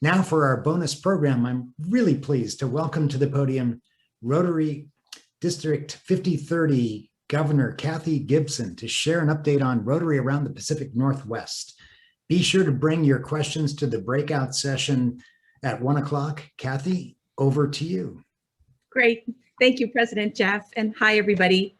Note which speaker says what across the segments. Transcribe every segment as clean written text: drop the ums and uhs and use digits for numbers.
Speaker 1: Now for our bonus program, I'm really pleased to welcome to the podium Rotary District 5030 Governor Kathy Gibson to share an update on Rotary around the Pacific Northwest. Be sure to bring your questions to the breakout session at 1 o'clock. Kathy, over to you.
Speaker 2: Great. Thank you, President Jeff. And hi, everybody.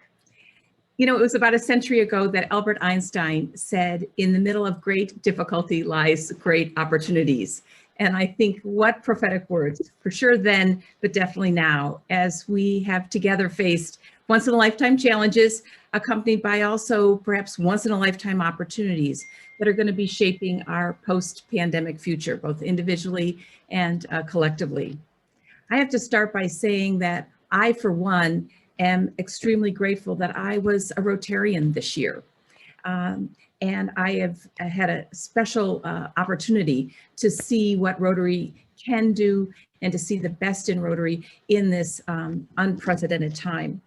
Speaker 2: You know, it was about a century ago that Albert Einstein said, in the middle of great difficulty lies great opportunities. And I think what prophetic words, for sure then, but definitely now, as we have together faced once-in-a-lifetime challenges, accompanied by also perhaps once-in-a-lifetime opportunities that are going to be shaping our post-pandemic future, both individually and collectively. I have to start by saying that I, for one, am extremely grateful that I was a Rotarian this year. And I have had a special opportunity to see what Rotary can do and to see the best in Rotary in this unprecedented time.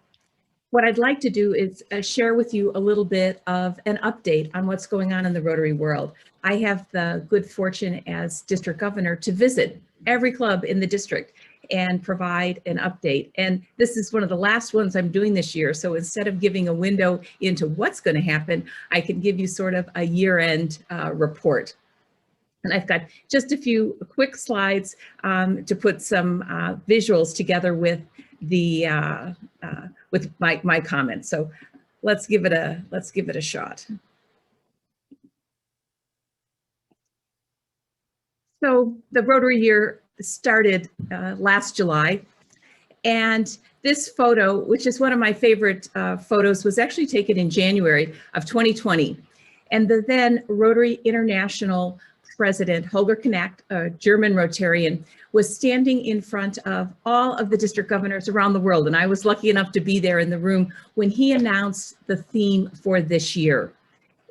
Speaker 2: What I'd like to do is share with you a little bit of an update on what's going on in the Rotary world. I have the good fortune as district governor to visit every club in the district and provide an update. And this is one of the last ones I'm doing this year. So instead of giving a window into what's going to happen, I can give you sort of a year-end report. And I've got just a few quick slides to put some visuals together with the with my comments. So let's give it a shot. So the Rotary year started last July, and this photo, which is one of my favorite photos, was actually taken in January of 2020. And the then Rotary International President, Holger Knacht, a German Rotarian, was standing in front of all of the district governors around the world. And I was lucky enough to be there in the room when he announced the theme for this year.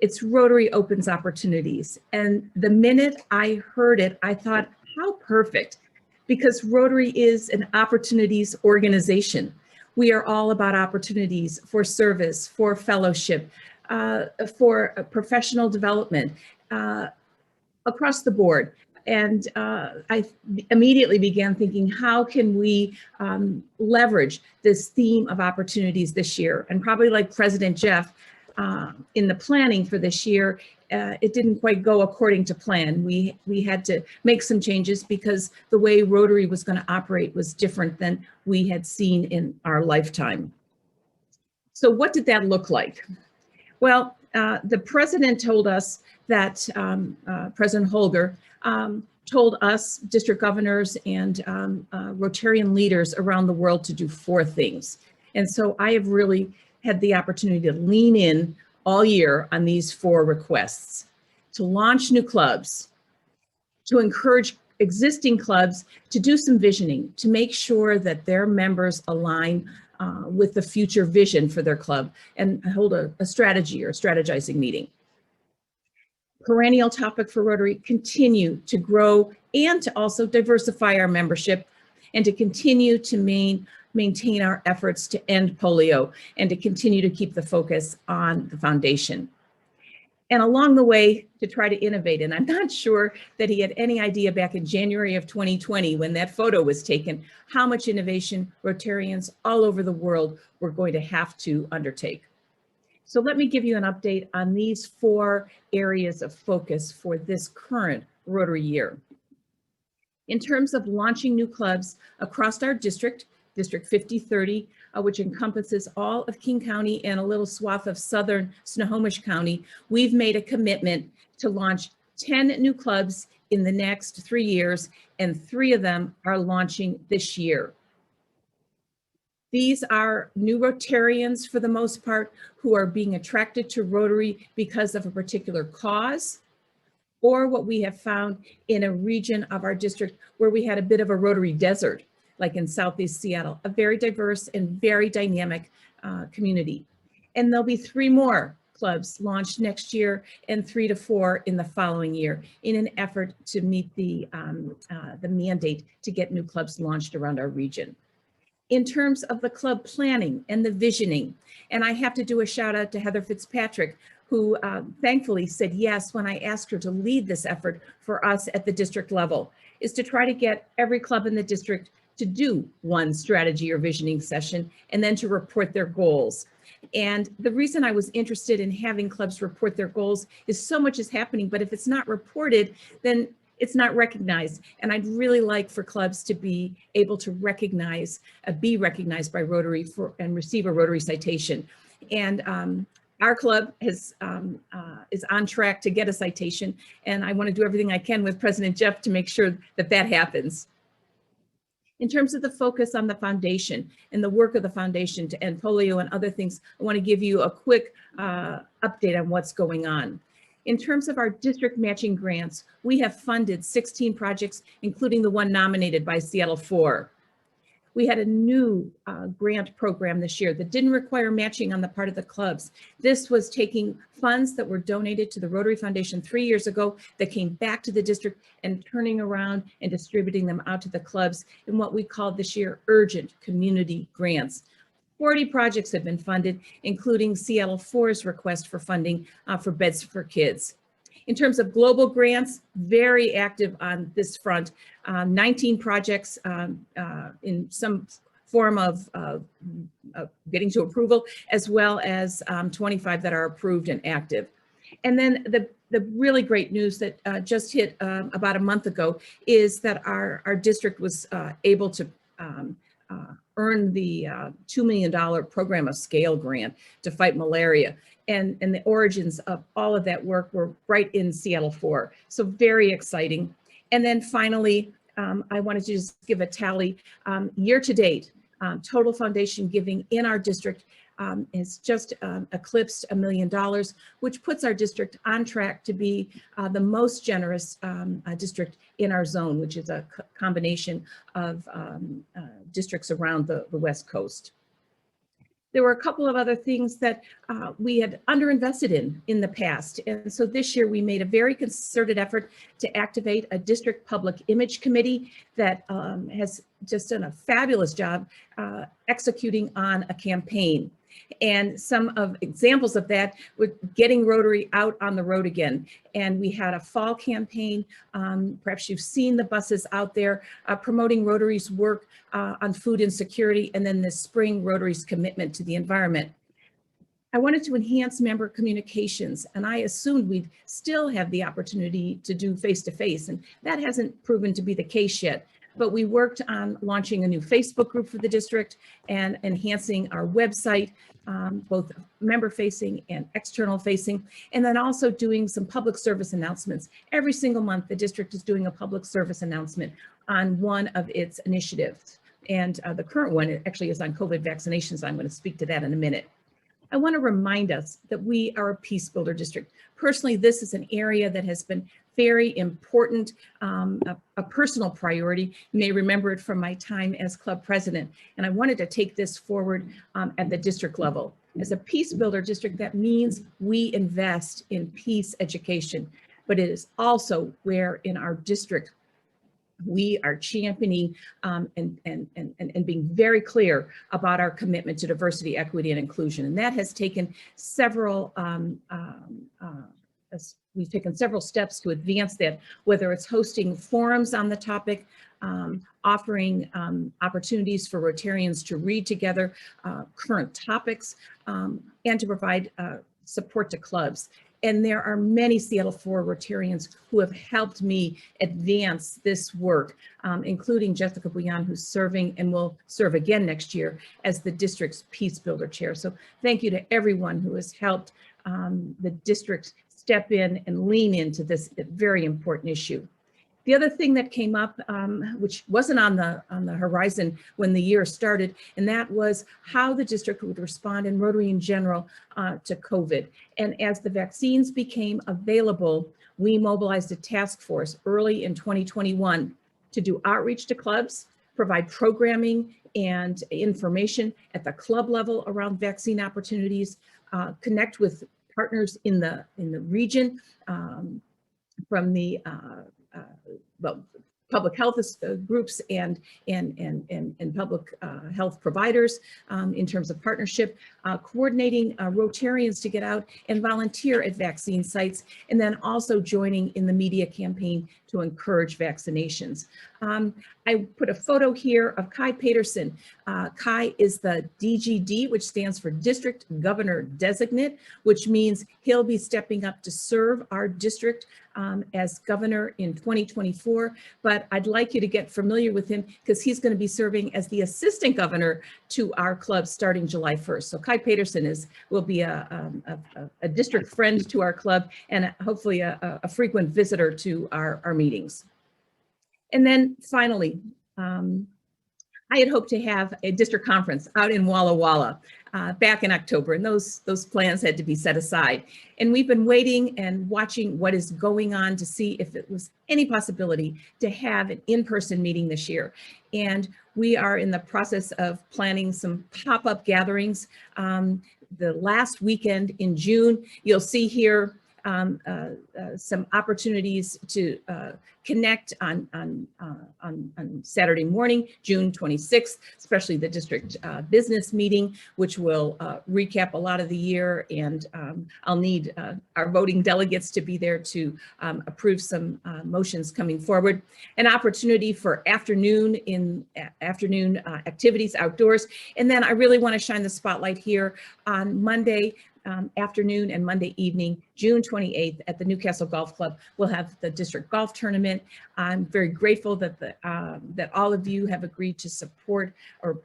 Speaker 2: It's Rotary Opens Opportunities. And the minute I heard it, I thought, how perfect, because Rotary is an opportunities organization. We are all about opportunities for service, for fellowship, for professional development, across the board. And I immediately began thinking, how can we leverage this theme of opportunities this year? And probably like President Jeff, in the planning for this year, it didn't quite go according to plan. We had to make some changes because the way Rotary was going to operate was different than we had seen in our lifetime. So what did that look like? Well, the president told us that, President Holger told us, district governors and Rotarian leaders around the world, to do 4 things. And so I have really had the opportunity to lean in all year on these 4 requests: to launch new clubs, to encourage existing clubs to do some visioning, to make sure that their members align with the future vision for their club, and hold a strategy or strategizing meeting. Perennial topic for Rotary: continue to grow and to also diversify our membership, and to continue to maintain our efforts to end polio, and to continue to keep the focus on the foundation. And along the way, to try to innovate. And I'm not sure that he had any idea back in January of 2020, when that photo was taken, how much innovation Rotarians all over the world were going to have to undertake. So let me give you an update on these 4 areas of focus for this current Rotary year. In terms of launching new clubs across our district, District 5030, which encompasses all of King County and a little swath of southern Snohomish County, we've made a commitment to launch 10 new clubs in the next 3 years, and 3 of them are launching this year. These are new Rotarians, for the most part, who are being attracted to Rotary because of a particular cause, or what we have found in a region of our district where we had a bit of a Rotary desert, like in Southeast Seattle, a very diverse and very dynamic community. And there'll be 3 more clubs launched next year, and 3 to 4 in the following year, in an effort to meet the mandate to get new clubs launched around our region. In terms of the club planning and the visioning, and I have to do a shout out to Heather Fitzpatrick, who thankfully said yes when I asked her to lead this effort for us at the district level, is to try to get every club in the district to do one strategy or visioning session and then to report their goals. And the reason I was interested in having clubs report their goals is so much is happening, but if it's not reported, then it's not recognized. And I'd really like for clubs to be able to recognize, be recognized by Rotary and receive a Rotary citation. And our club is on track to get a citation, and I want to do everything I can with President Jeff to make sure that that happens. In terms of the focus on the foundation and the work of the foundation to end polio and other things, I want to give you a quick update on what's going on. In terms of our district matching grants, we have funded 16 projects, including the one nominated by Seattle 4. We had a new grant program this year that didn't require matching on the part of the clubs. This was taking funds that were donated to the Rotary Foundation 3 years ago that came back to the district and turning around and distributing them out to the clubs in what we called this year urgent community grants. 40 projects have been funded, including Seattle 4's request for funding for Beds for Kids. In terms of global grants, very active on this front. 19 projects in some form of getting to approval, as well as 25 that are approved and active. And then the really great news that just hit about a month ago is that our district was able to earn the $2 million program of scale grant to fight malaria. And the origins of all of that work were right in Seattle 4. So very exciting. And then finally, I wanted to just give a tally. Year to date, total foundation giving in our district is just eclipsed $1 million, which puts our district on track to be the most generous district in our zone, which is a combination of districts around the West Coast. There were a couple of other things that we had underinvested in the past. And so this year we made a very concerted effort to activate a district public image committee that has just done a fabulous job executing on a campaign. And some of examples of that were getting Rotary out on the road again. And we had a fall campaign. Perhaps you've seen the buses out there promoting Rotary's work on food insecurity, and then this spring, Rotary's commitment to the environment. I wanted to enhance member communications, and I assumed we'd still have the opportunity to do face-to-face, and that hasn't proven to be the case yet. But we worked on launching a new Facebook group for the district and enhancing our website, both member-facing and external-facing, and then also doing some public service announcements. Every single month, the district is doing a public service announcement on one of its initiatives. And the current one actually is on COVID vaccinations. I'm going to speak to that in a minute. I want to remind us that we are a peace builder district. Personally, this is an area that has been very important, a personal priority. You may remember it from my time as club president. And I wanted to take this forward at the district level. As a peace builder district, that means we invest in peace education, but it is also where in our district we are championing and being very clear about our commitment to diversity, equity, and inclusion. And that has taken several, we've taken several steps to advance that, whether it's hosting forums on the topic, offering opportunities for Rotarians to read together current topics, and to provide support to clubs. And there are many Seattle 4 Rotarians who have helped me advance this work, including Jessica Bouillon, who's serving and will serve again next year as the district's Peace Builder Chair. So thank you to everyone who has helped the district step in and lean into this very important issue. The other thing that came up, which wasn't on the horizon when the year started, and that was how the district would respond, and Rotary in general, to COVID. And as the vaccines became available, we mobilized a task force early in 2021 to do outreach to clubs, provide programming and information at the club level around vaccine opportunities, connect with partners in the region from the public health groups and public health providers in terms of partnership, coordinating Rotarians to get out and volunteer at vaccine sites, and then also joining in the media campaign to encourage vaccinations. I put a photo here of Kai Peterson. Kai is the DGD, which stands for District Governor Designate, which means he'll be stepping up to serve our district as governor in 2024. But I'd like you to get familiar with him because he's going to be serving as the assistant governor to our club starting July 1st. So Kai Peterson will be a district friend to our club and hopefully a frequent visitor to our meetings. And then finally, I had hoped to have a district conference out in Walla Walla back in October, and those plans had to be set aside. And we've been waiting and watching what is going on to see if it was any possibility to have an in-person meeting this year. And we are in the process of planning some pop-up gatherings. The last weekend in June, you'll see here some opportunities to connect on Saturday morning, June 26th, especially the district business meeting, which will recap a lot of the year. And I'll need our voting delegates to be there to approve some motions coming forward. An opportunity for afternoon activities outdoors. And then I really want to shine the spotlight here on Monday afternoon and Monday evening, June 28th at the Newcastle Golf Club. We'll have the district golf tournament. I'm very grateful that that all of you have agreed to support or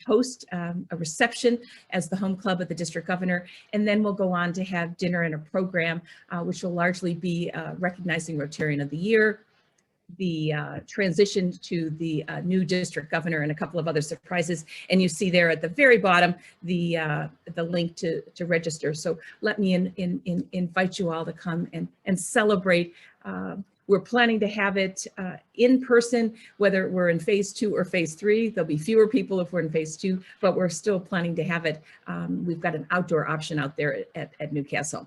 Speaker 2: host a reception as the home club of the district governor. And then we'll go on to have dinner and a program which will largely be recognizing Rotarian of the Year, the transition to the new district governor, and a couple of other surprises. And you see there at the very bottom the link to register. So let me invite you all to come and celebrate. We're planning to have it in person, whether we're in phase 2 or phase 3. There'll be fewer people if we're in phase 2, but we're still planning to have it. We've got an outdoor option out there at Newcastle.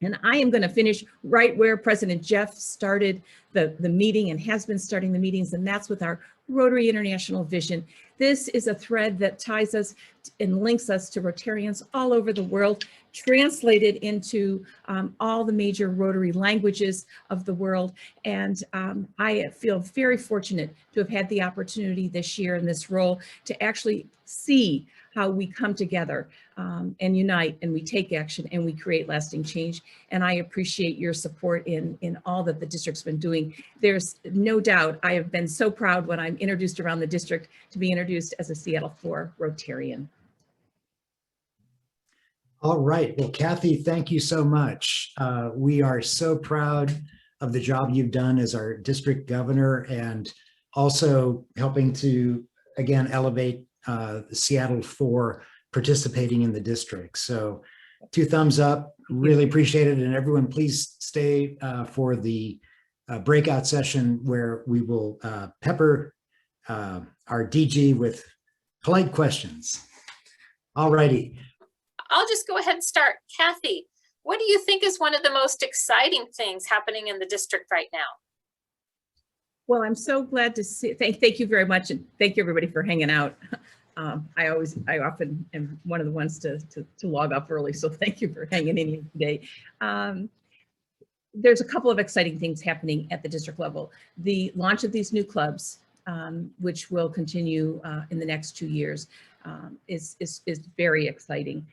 Speaker 2: And I am going to finish right where President Jeff started the meeting and has been starting the meetings, and that's with our Rotary International Vision. This is a thread that ties us and links us to Rotarians all over the world, translated into all the major Rotary languages of the world. And I feel very fortunate to have had the opportunity this year in this role to actually see how we come together and unite, and we take action, and we create lasting change. And I appreciate your support in all that the district's been doing. There's no doubt I have been so proud when I'm introduced around the district to be introduced as a Seattle 4 Rotarian.
Speaker 1: All right. Well, Kathy, thank you so much. We are so proud of the job you've done as our district governor, and also helping to, again, elevate Seattle 4 participating in the district. So 2 thumbs up, really appreciate it. And everyone, please stay for the breakout session where we will pepper our DG with polite questions. All righty.
Speaker 3: I'll just go ahead and start. Kathy, what do you think is one of the most exciting things happening in the district right now?
Speaker 2: Well, I'm so glad to see, thank you very much. And thank you everybody for hanging out. I often am one of the ones to log off early. So thank you for hanging in here today. There's a couple of exciting things happening at the district level. The launch of these new clubs, which will continue in the next 2 years, is very exciting.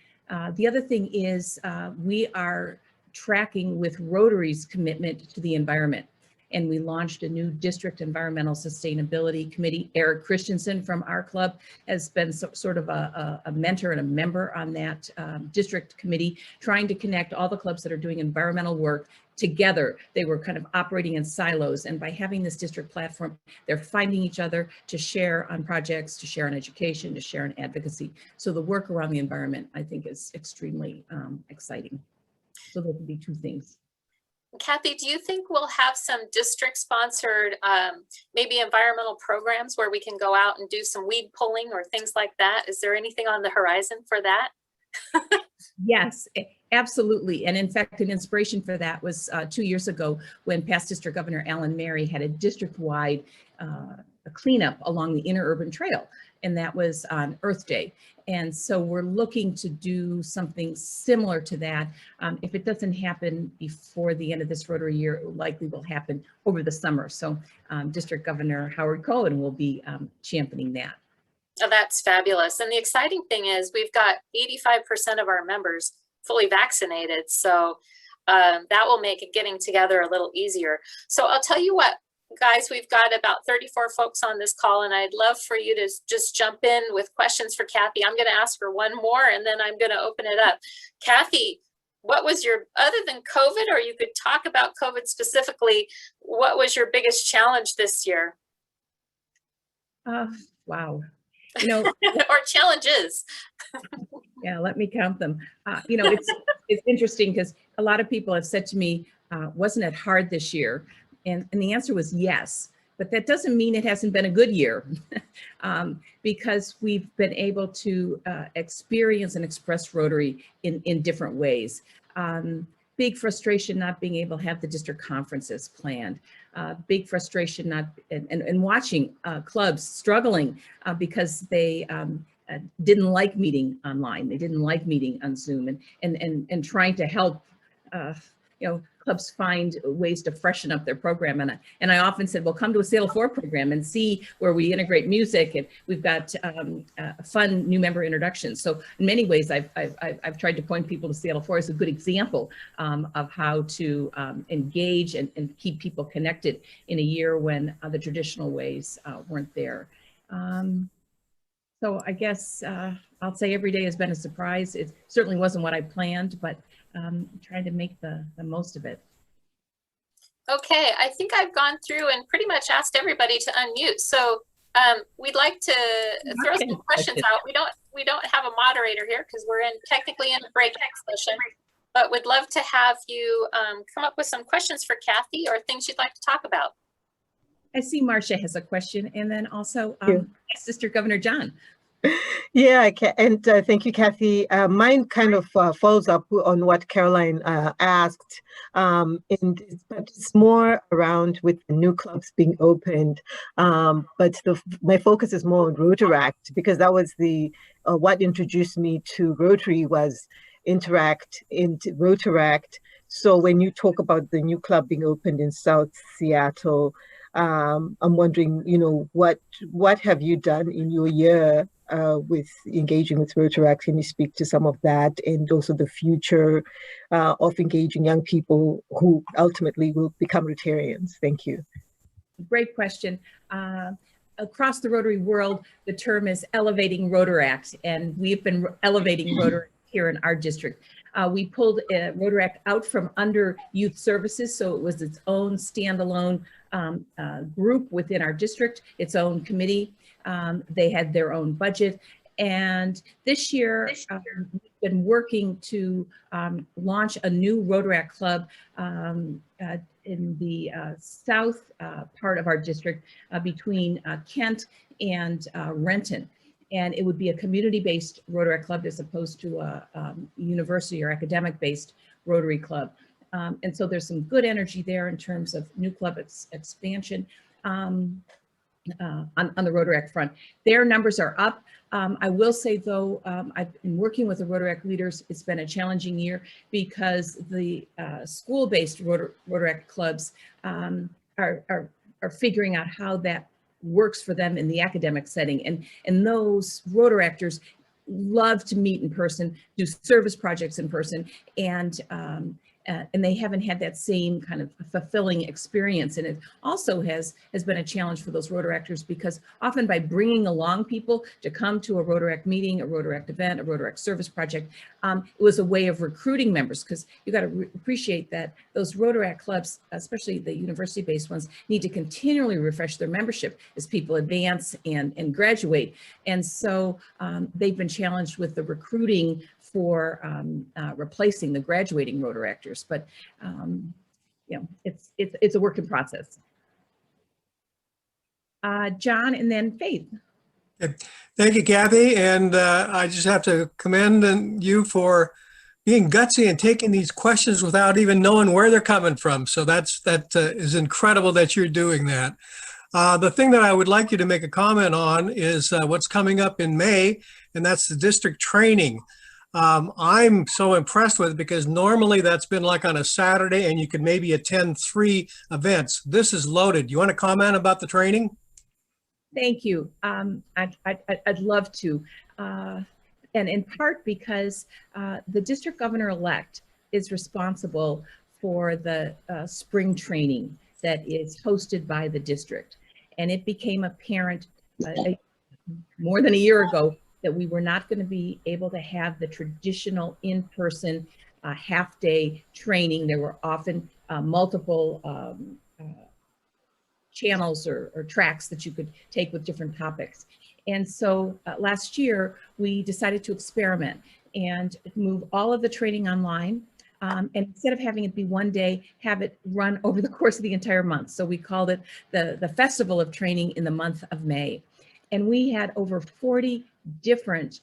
Speaker 2: The other thing is we are tracking with Rotary's commitment to the environment. And we launched a new district environmental sustainability committee. Eric Christensen from our club has been sort of a mentor and a member on that district committee, trying to connect all the clubs that are doing environmental work together. They were kind of operating in silos, and by having this district platform, they're finding each other to share on projects, to share on education, to share on advocacy. So the work around the environment, I think, is extremely exciting. So those would be 2 things.
Speaker 3: Kathy, do you think we'll have some district-sponsored, maybe environmental programs where we can go out and do some weed pulling or things like that? Is there anything on the horizon for that?
Speaker 2: Yes, Absolutely. And in fact, an inspiration for that was 2 years ago when past District Governor Alan Mary had a district-wide a cleanup along the interurban trail, and that was on Earth Day. And so we're looking to do something similar to that. If it doesn't happen before the end of this Rotary year, it likely will happen over the summer. So District Governor Howard Cohen will be championing that.
Speaker 3: Oh, that's fabulous. And the exciting thing is we've got 85% of our members fully vaccinated. So that will make it getting together a little easier. So I'll tell you what, guys, we've got about 34 folks on this call, and I'd love for you to just jump in with questions for Kathy. I'm going to ask her one more, and then I'm going to open it up. Kathy, what was your, other than COVID, or you could talk about COVID specifically, what was your biggest challenge this year?
Speaker 2: Wow. You know,
Speaker 3: or challenges.
Speaker 2: Yeah, let me count them. You know, it's interesting because a lot of people have said to me, wasn't it hard this year? And the answer was yes, but that doesn't mean it hasn't been a good year because we've been able to experience and express Rotary in different ways. Big frustration not being able to have the district conferences planned. Big frustration not and watching clubs struggling because they didn't like meeting online. They didn't like meeting on Zoom and trying to help you know, clubs find ways to freshen up their program. And I often said, well, come to a Sail 4 program and see where we integrate music, and we've got fun new member introductions. So in many ways, I've tried to point people to Sail 4 as a good example of how to engage and keep people connected in a year when the traditional ways weren't there. So I guess I'll say every day has been a surprise. It certainly wasn't what I planned, but trying to make the most of it.
Speaker 3: Okay, I think I've gone through and pretty much asked everybody to unmute. So we'd like to throw some questions out. We don't have a moderator here because we're technically in a break session, but would love to have you come up with some questions for Kathy or things you'd like to talk about.
Speaker 2: I see Marcia has a question, and then also Sister Governor John.
Speaker 4: Yeah, and thank you, Kathy. Mine kind of follows up on what Caroline asked, but it's more around with the new clubs being opened. But my focus is more on Rotaract, because that was the what introduced me to Rotary was Rotaract. So when you talk about the new club being opened in South Seattle, I'm wondering, you know, what have you done in your year with engaging with Rotaract? Can you speak to some of that, and also the future of engaging young people who ultimately will become Rotarians? Thank you.
Speaker 2: Great question. Across the Rotary world, the term is elevating Rotaract, and we've been elevating Rotaract here in our district. We pulled Rotaract out from under youth services, so it was its own standalone group within our district, its own committee. They had their own budget. And this year, we've been working to launch a new Rotaract club in the south part of our district between Kent and Renton. And it would be a community-based Rotaract club as opposed to a university or academic-based Rotary club. And so there's some good energy there in terms of new club expansion on the Rotaract front. Their numbers are up. I will say, though, I've been working with the Rotaract leaders. It's been a challenging year because the school-based Rotaract clubs are figuring out how that works for them in the academic setting. And those Rotaractors love to meet in person, do service projects in person, and they haven't had that same kind of fulfilling experience. And it also has been a challenge for those Rotaractors, because often by bringing along people to come to a Rotaract meeting, a Rotaract event, a Rotaract service project, it was a way of recruiting members, because you got to appreciate that those Rotaract clubs, especially the university-based ones, need to continually refresh their membership as people advance and graduate. And so they've been challenged with the recruiting for replacing the graduating Rotaractors, but you know, it's a work in process. John, and then Faith.
Speaker 5: Thank you, Kathy, and I just have to commend you for being gutsy and taking these questions without even knowing where they're coming from. So that is incredible that you're doing that. The thing that I would like you to make a comment on is what's coming up in May, and that's the district training. I'm so impressed with it because normally that's been like on a Saturday and you could maybe attend 3 events. This is loaded. You want to comment about the training?
Speaker 2: Thank you. I'd love to. And in part because the district governor-elect is responsible for the spring training that is hosted by the district. And it became apparent more than a year ago that we were not going to be able to have the traditional in-person half-day training. There were often multiple channels or tracks that you could take with different topics. And so last year, we decided to experiment and move all of the training online. And instead of having it be one day, have it run over the course of the entire month. So we called it the Festival of Training in the month of May. And we had over 40 different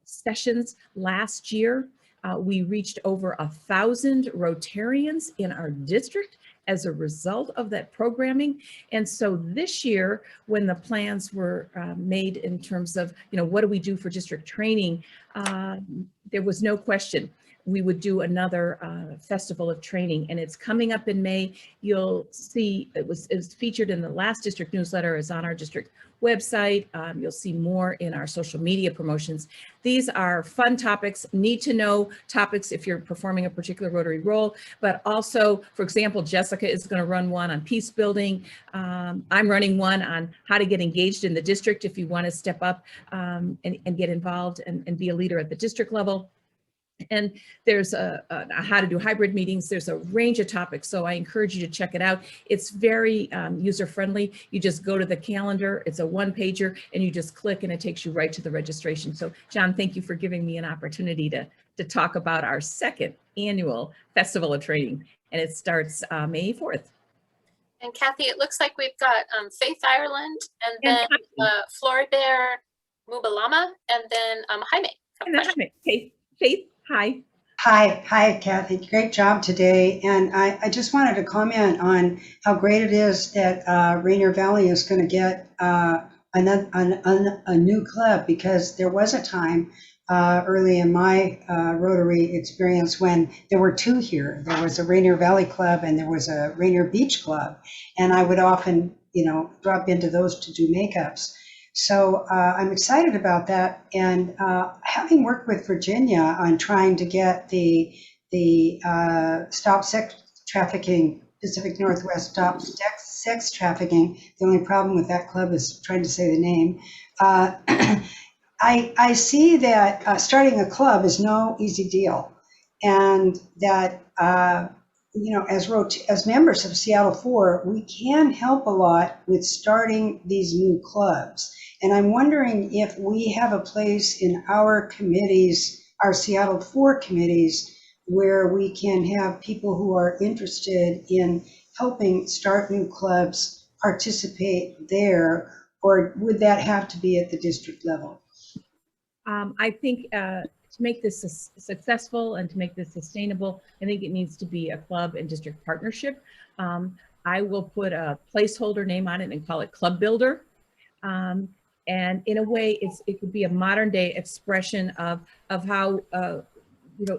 Speaker 2: sessions last year. We reached over 1,000 Rotarians in our district as a result of that programming. And so this year, when the plans were made in terms of, what do we do for district training, there was no question we would do another festival of training, and it's coming up in May. You'll see it was featured in the last district newsletter, is on our district website. You'll see more in our social media promotions. These are fun topics, need to know topics if you're performing a particular Rotary role, but also, for example, Jessica is going to run one on peace building. I'm running one on how to get engaged in the district if you want to step up and get involved and be a leader at the district level. And there's a how to do hybrid meetings. There's a range of topics, so I encourage you to check it out. It's very user-friendly. You just go to the calendar. It's a one-pager, and you just click, and it takes you right to the registration. So, John, thank you for giving me an opportunity to talk about our second annual Festival of Training, and it starts May 4th.
Speaker 3: And Kathy, it looks like we've got Faith Ireland, and then Floribert Mubalama, and then Jaime.
Speaker 2: And then Jaime. Okay, Faith. Hi.
Speaker 6: Hi, Kathy. Great job today. And I just wanted to comment on how great it is that Rainier Valley is going to get a new club, because there was a time early in my Rotary experience when there were 2 here. There was a Rainier Valley Club and there was a Rainier Beach Club. And I would often, drop into those to do makeups. So I'm excited about that, and having worked with Virginia on trying to get the Stop Sex Trafficking, Pacific Northwest Stop Sex Trafficking. The only problem with that club is trying to say the name. I see that starting a club is no easy deal, and that as members of Seattle 4, we can help a lot with starting these new clubs. And I'm wondering if we have a place in our committees, our Seattle 4 committees, where we can have people who are interested in helping start new clubs participate there, or would that have to be at the district level?
Speaker 2: I think to make this successful and to make this sustainable, I think it needs to be a club and district partnership. I will put a placeholder name on it and call it Club Builder. And in a way, it could be a modern day expression of how,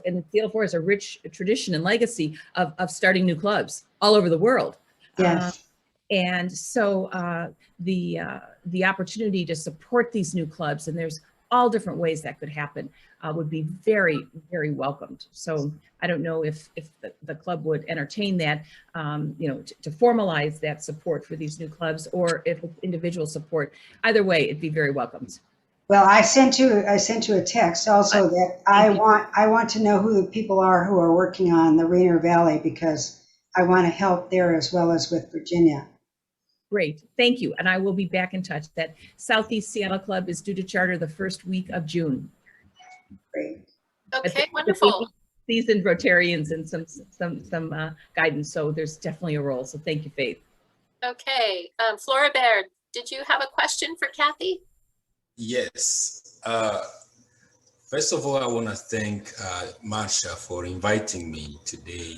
Speaker 2: and Seattle 4 has a rich tradition and legacy of starting new clubs all over the world.
Speaker 6: Yes.
Speaker 2: And so the opportunity to support these new clubs, and there's all different ways that could happen, would be very, very welcomed. So I don't know if the club would entertain that, to formalize that support for these new clubs, or if it's individual support. Either way, it'd be very welcomed.
Speaker 6: Well, I sent you a text also that I want to know who the people are who are working on the Rainier Valley, because I want to help there as well as with Virginia.
Speaker 2: Great, thank you. And I will be back in touch. That Southeast Seattle Club is due to charter the first week of June.
Speaker 6: Great.
Speaker 3: Okay, wonderful.
Speaker 2: Seasoned Rotarians and some guidance, so there's definitely a role. So thank you, Faith.
Speaker 3: Okay, Floribert, did you have a question for Kathy?
Speaker 7: Yes. First of all, I want to thank Marsha for inviting me today.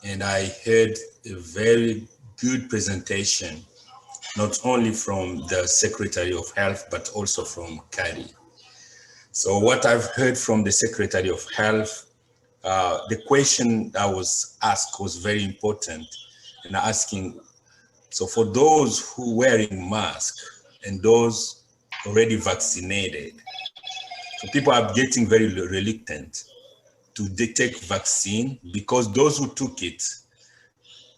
Speaker 7: And I heard a very good presentation, not only from the Secretary of Health, but also from Kari. So what I've heard from the Secretary of Health, the question that was asked was very important, and asking, so for those who wearing masks and those already vaccinated, so people are getting very reluctant to take vaccine because those who took it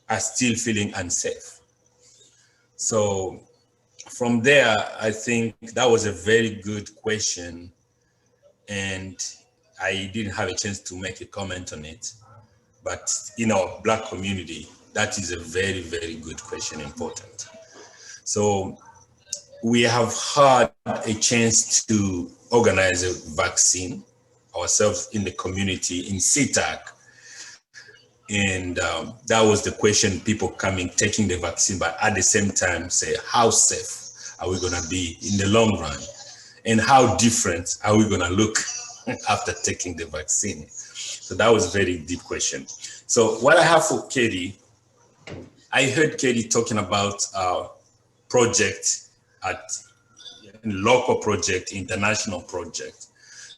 Speaker 7: are still feeling unsafe. So from there, I think that was a very good question, and I didn't have a chance to make a comment on it. But in our Black community, that is a very, very good question, important. So we have had a chance to organize a vaccine ourselves in the community in CTAC. And that was the question, people coming, taking the vaccine, but at the same time say, how safe are we gonna be in the long run? And how different are we gonna look after taking the vaccine? So that was a very deep question. So what I have for Katie, I heard Katie talking about project at local project, international project.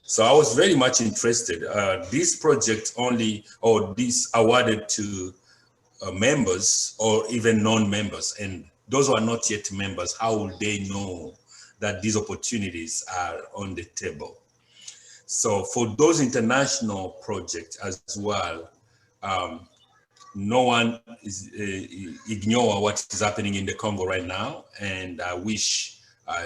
Speaker 7: So I was very much interested. This project only, or this awarded to members or even non-members, and those who are not yet members, how will they know that these opportunities are on the table? So for those international projects as well, no one is ignore what is happening in the Congo right now, and I wish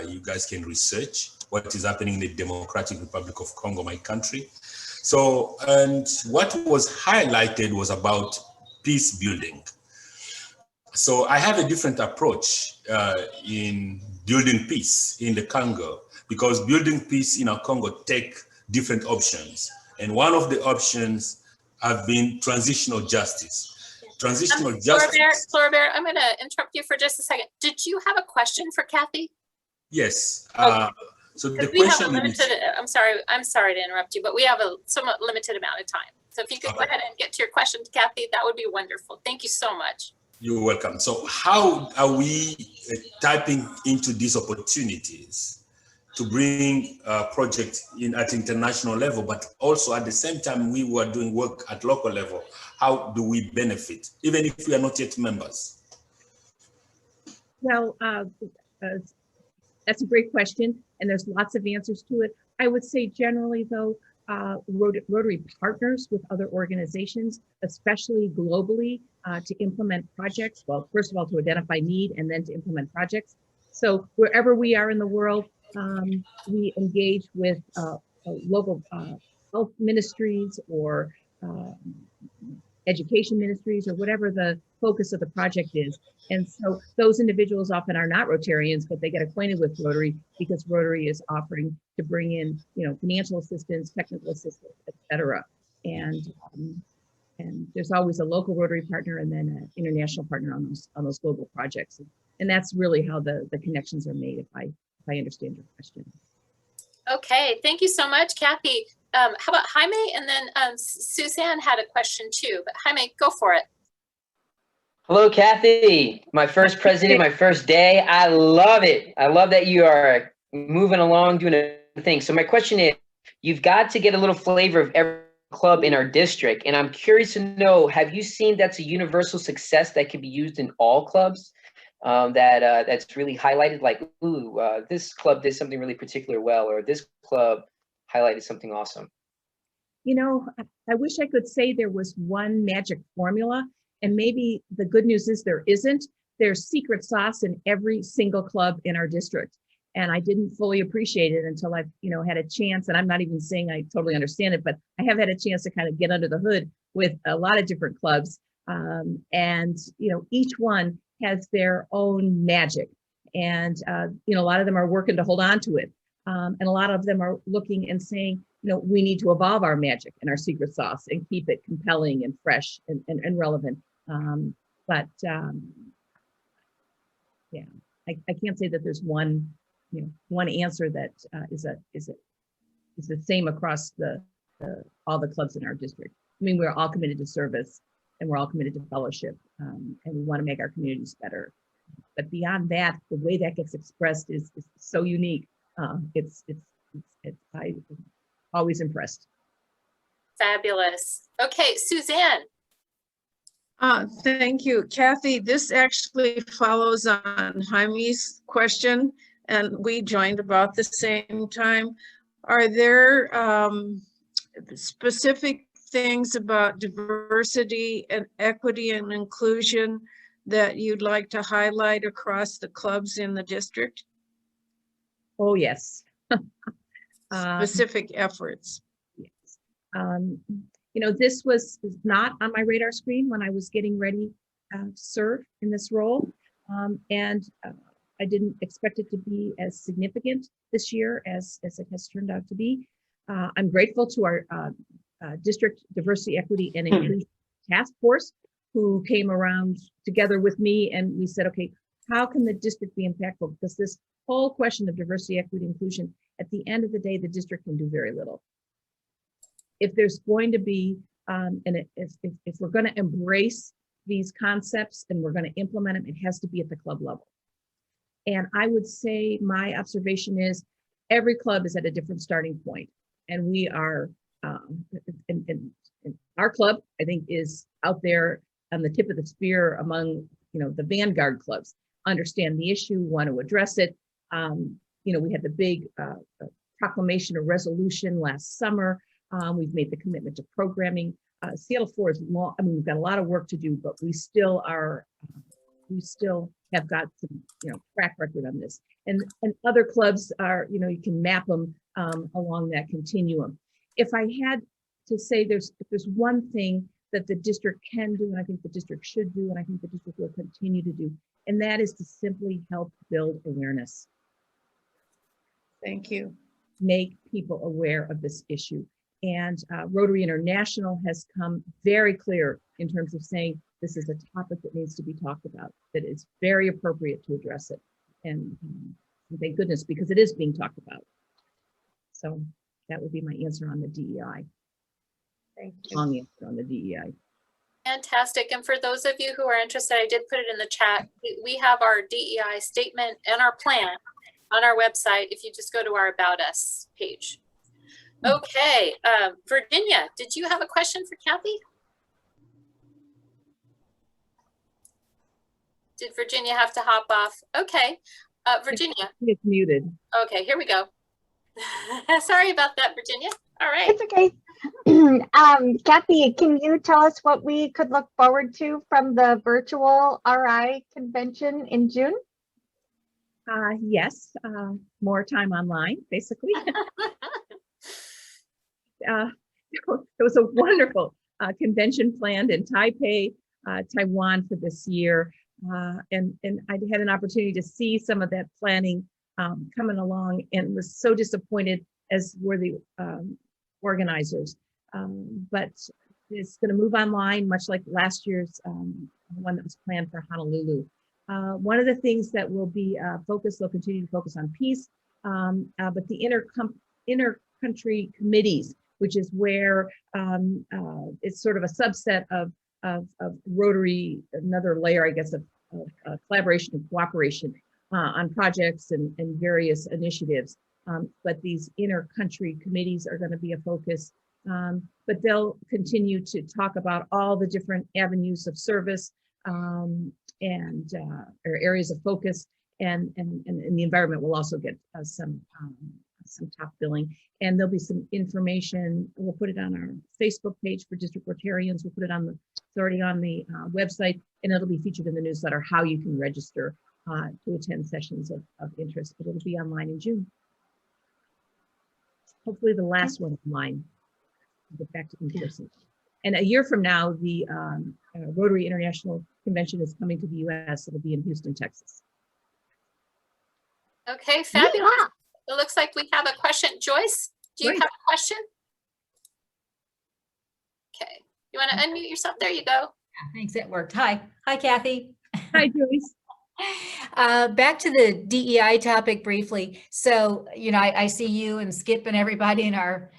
Speaker 7: you guys can research what is happening in the Democratic Republic of Congo, my country. So, and what was highlighted was about peace building. So I have a different approach in building peace in the Congo, because building peace in our Congo take different options. And one of the options have been transitional justice. Transitional justice.
Speaker 3: Floribert, I'm going to interrupt you for just a second. Did you have a question for Kathy?
Speaker 7: Yes.
Speaker 3: Okay.
Speaker 7: So the
Speaker 3: We have a
Speaker 7: question
Speaker 3: limited,
Speaker 7: is,
Speaker 3: I'm sorry to interrupt you, but we have a somewhat limited amount of time. So if you could go ahead and get to your question to Kathy, that would be wonderful. Thank you so much.
Speaker 7: You're welcome. So how are we tapping into these opportunities to bring projects in at international level, but also at the same time we were doing work at local level? How do we benefit, even if we are not yet members?
Speaker 2: Well, that's a great question, and there's lots of answers to it. I would say generally, though, Rotary partners with other organizations, especially globally, to implement projects. Well, first of all, to identify need and then to implement projects. So wherever we are in the world, we engage with local health ministries or education ministries or whatever the focus of the project is. And so those individuals often are not Rotarians, but they get acquainted with Rotary because Rotary is offering to bring in, financial assistance, technical assistance, et cetera. And there's always a local Rotary partner and then an international partner on those global projects. And that's really how the connections are made, if I understand your question.
Speaker 3: Okay, thank you so much, Kathy. How about Jaime? And then Suzanne had a question too, but Jaime, go for it.
Speaker 8: Hello, Kathy. My first president, my first day. I love it. I love that you are moving along, doing a thing. So my question is, you've got to get a little flavor of every club in our district. And I'm curious to know, have you seen that's a universal success that can be used in all clubs? That's really highlighted, like, ooh, this club did something really particular well, or this club highlighted something awesome.
Speaker 2: I wish I could say there was one magic formula, and maybe the good news is there isn't. There's secret sauce in every single club in our district. And I didn't fully appreciate it until I've, had a chance, and I'm not even saying I totally understand it, but I have had a chance to kind of get under the hood with a lot of different clubs. And each one has their own magic. And, a lot of them are working to hold on to it. And a lot of them are looking and saying, we need to evolve our magic and our secret sauce and keep it compelling and fresh and relevant. Yeah, I can't say that there's one answer that is a the same across all the clubs in our district. I mean, we're all committed to service and we're all committed to fellowship, and we want to make our communities better. But beyond that, the way that gets expressed is so unique. I'm always impressed.
Speaker 3: Fabulous. Okay, Suzanne.
Speaker 9: Thank you, Kathy. This actually follows on Jaime's question, and we joined about the same time. Are there specific things about diversity and equity and inclusion that you'd like to highlight across the clubs in the district?
Speaker 2: Oh, yes.
Speaker 9: Specific efforts.
Speaker 2: Yes. You know, this was not on my radar screen when I was getting ready to serve in this role. And I didn't expect it to be as significant this year as it has turned out to be. I'm grateful to our District Diversity, Equity, and Inclusion Task Force, who came around together with me, and we said, okay, how can the district be impactful? Because this whole question of diversity, equity, inclusion, at the end of the day, the district can do very little. If there's going to be, if we're going to embrace these concepts and we're going to implement them, it has to be at the club level. And I would say my observation is every club is at a different starting point, and we are, and our club, I think, is out there on the tip of the spear among, you know, the vanguard clubs. Understand the issue, want to address it. You know, we had the big proclamation or resolution last summer. We've made the commitment to programming. Seattle 4 is long. I mean, we've got a lot of work to do, but we still are. We still have got some, you know, track record on this. And other clubs are, you know, you can map them along that continuum. If I had to say, if there's one thing that the district can do, and I think the district should do, and I think the district will continue to do, and that is to simply help build awareness.
Speaker 9: Thank you.
Speaker 2: Make people aware of this issue. And Rotary International has come very clear in terms of saying this is a topic that needs to be talked about, that it's very appropriate to address it. And thank goodness, because it is being talked about. So that would be my answer on the DEI.
Speaker 9: Thank you.
Speaker 2: Long answer on the DEI.
Speaker 3: Fantastic. And for those of you who are interested, I did put it in the chat. We have our DEI statement and our plan on our website if you just go to our About Us page. Okay, Virginia, did you have a question for Kathy? Did Virginia have to hop off? Okay, Virginia.
Speaker 2: It's muted.
Speaker 3: Okay, here we go. Sorry about that, Virginia. All right.
Speaker 10: It's okay. Kathy, can you tell us what we could look forward to from the virtual RI convention in June?
Speaker 2: Yes, more time online, basically. It was a wonderful convention planned in Taipei, Taiwan for this year. And I had an opportunity to see some of that planning coming along, and was so disappointed, as were the organizers. But it's going to move online, much like last year's one that was planned for Honolulu. One of the things that will be focused, they'll continue to focus on peace, but the inter-country committees, which is where it's sort of a subset of Rotary, another layer, I guess, of collaboration and cooperation on projects and various initiatives. But these inter-country committees are going to be a focus. But they'll continue to talk about all the different avenues of service and or areas of focus, and the environment will also get some top billing. And there'll be some information. We'll put it on our Facebook page for District Rotarians. We'll put it on it's already on the website, and it'll be featured in the newsletter how you can register to attend sessions of interest. But it'll be online in June. Hopefully the last one online. Get back to in person. And a year from now, the Rotary International Convention is coming to the U.S. It'll be in Houston, Texas.
Speaker 3: Okay, fabulous. It looks like we have a question. Joyce, do you have a question? Okay, you want to unmute yourself? There you go.
Speaker 11: Yeah, thanks, it worked. Hi, Kathy.
Speaker 2: Hi, Joyce.
Speaker 11: Back to the DEI topic briefly. So, I see you and Skip and everybody in our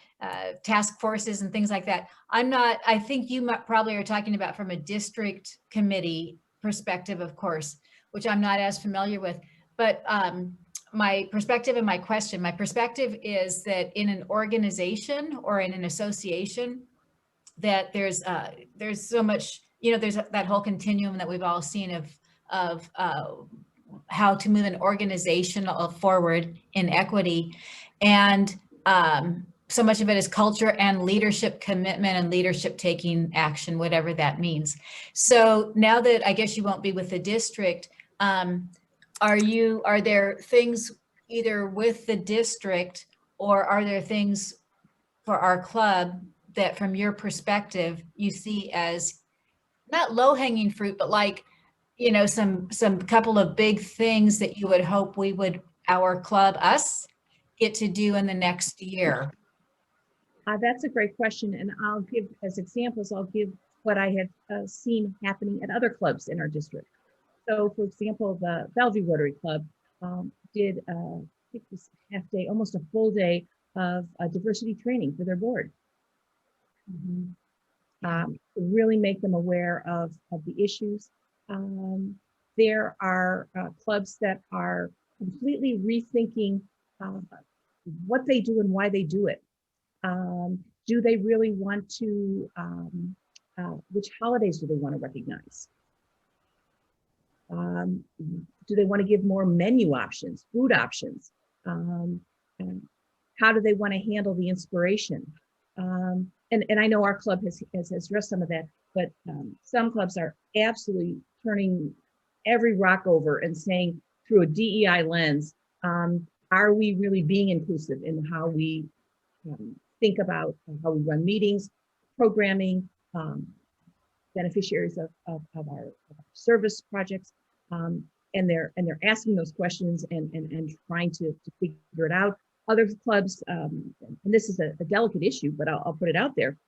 Speaker 11: task forces and things like that. I think you probably are talking about from a district committee perspective, of course, which I'm not as familiar with. But my perspective and my perspective is that in an organization or in an association, that there's so much, there's that whole continuum that we've all seen of how to move an organization forward in equity. And so much of it is culture and leadership commitment and leadership taking action, whatever that means. So now that I guess you won't be with the district, are there things either with the district or are there things for our club that from your perspective you see as not low-hanging fruit, but like, some couple of big things that you would hope our club, us, get to do in the next year?
Speaker 2: That's a great question. And I'll give as examples, what I have seen happening at other clubs in our district. So for example, the Bellevue Rotary Club did I think it was half day, almost a full day of diversity training for their board. Really make them aware of the issues. There are clubs that are completely rethinking what they do and why they do it. Do they really want to, which holidays do they want to recognize? Do they want to give more menu options, food options? How do they want to handle the inspiration? And I know our club has addressed some of that, but some clubs are absolutely turning every rock over and saying through a DEI lens, are we really being inclusive in how we think about how we run meetings, programming, beneficiaries of our service projects, and they're asking those questions and trying to figure it out. Other clubs, and this is a delicate issue, but I'll put it out there.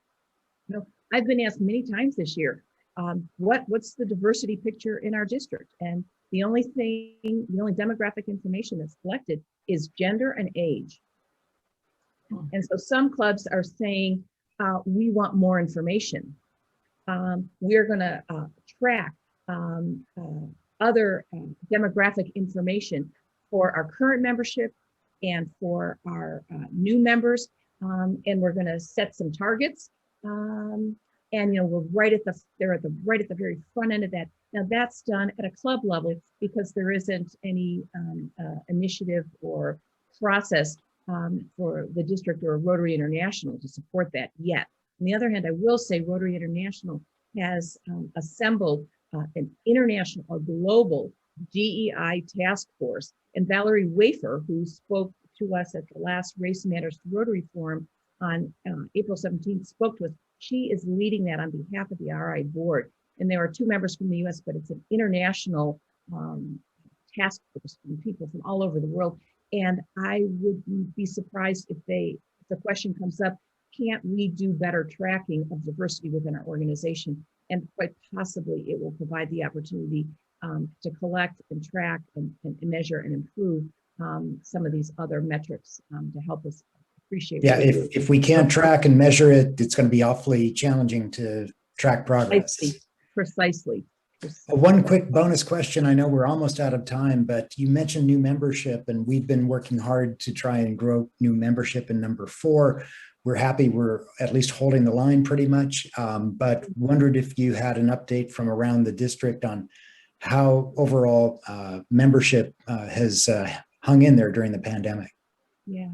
Speaker 2: I've been asked many times this year, what's the diversity picture in our district? And the only demographic information that's collected is gender and age. And so some clubs are saying, we want more information. We're going to track other demographic information for our current membership and for our new members. And we're going to set some targets. And we're right at the very front end of that. Now that's done at a club level because there isn't any initiative or process for the district or Rotary International to support that yet. On the other hand, I will say Rotary International has assembled an international, a global DEI task force. And Valerie Wafer, who spoke to us at the last Race Matters to Rotary Forum on April 17th, spoke to us. She is leading that on behalf of the RI board. And there are 2 members from the US, but it's an international task force from people from all over the world. And I would be surprised if the question comes up, can't we do better tracking of diversity within our organization? And quite possibly it will provide the opportunity to collect and track and measure and improve some of these other metrics to help us appreciate.
Speaker 1: Yeah, if we can't track and measure it, it's going to be awfully challenging to track progress.
Speaker 2: Precisely.
Speaker 1: One quick bonus question. I know we're almost out of time, but you mentioned new membership, and we've been working hard to try and grow new membership in number 4. We're happy we're at least holding the line pretty much, but wondered if you had an update from around the district on how overall membership has hung in there during the pandemic.
Speaker 2: Yeah,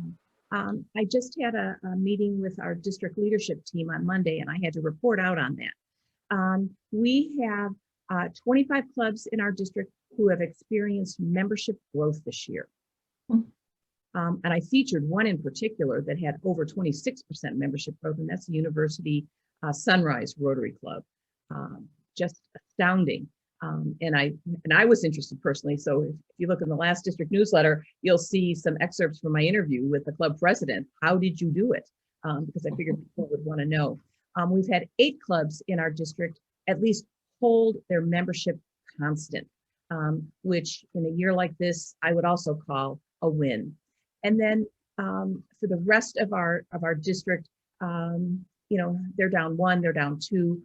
Speaker 2: I just had a meeting with our district leadership team on Monday, and I had to report out on that. We have 25 clubs in our district who have experienced membership growth this year. And I featured one in particular that had over 26% membership growth, and that's the University Sunrise Rotary Club. Just astounding. And I was interested personally. So if you look in the last district newsletter, you'll see some excerpts from my interview with the club president. How did you do it? Because I figured people would want to know. We've had 8 clubs in our district at least hold their membership constant. which in a year like this, I would also call a win. And then for the rest of our district, you know, they're down 1, they're down 2.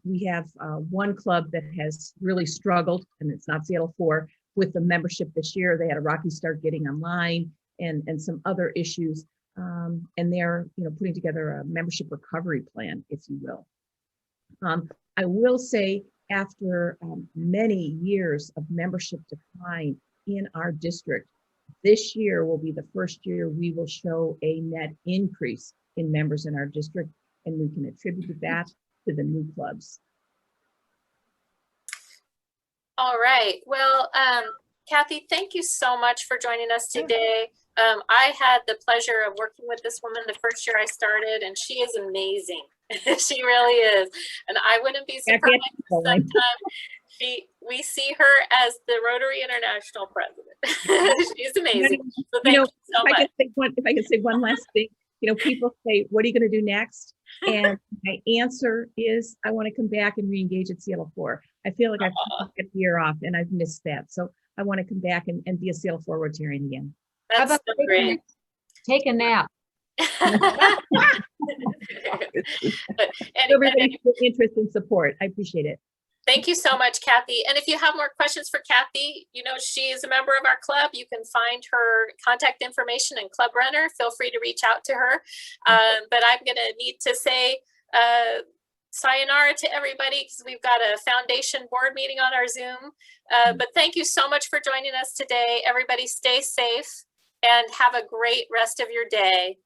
Speaker 2: We have one club that has really struggled, and it's not Seattle 4, with the membership this year. They had a rocky start getting online and some other issues. And they're, you know, putting together a membership recovery plan, if you will. I will say, after many years of membership decline in our district, this year will be the first year we will show a net increase in members in our district, and we can attribute that to the new clubs.
Speaker 3: All right. Well, Kathy, thank you so much for joining us today. I had the pleasure of working with this woman the first year I started, and she is amazing. She really is. And I wouldn't be surprised sometime we see her as the Rotary International president. She's amazing. So thank you so much.
Speaker 2: If I could say one last thing, you know, people say, what are you going to do next? And my answer is, I want to come back and re-engage at Seattle 4. I feel like I've taken a year off and I've missed that. So I want to come back and be a Seattle 4 Rotarian again.
Speaker 3: That's so great.
Speaker 11: Take a nap.
Speaker 2: Everybody's interest and support. I appreciate it.
Speaker 3: Thank you so much, Kathy. And if you have more questions for Kathy, you know, she is a member of our club. You can find her contact information in Club Runner. Feel free to reach out to her. But I'm going to need to say sayonara to everybody because we've got a foundation board meeting on our Zoom. But thank you so much for joining us today. Everybody stay safe and have a great rest of your day.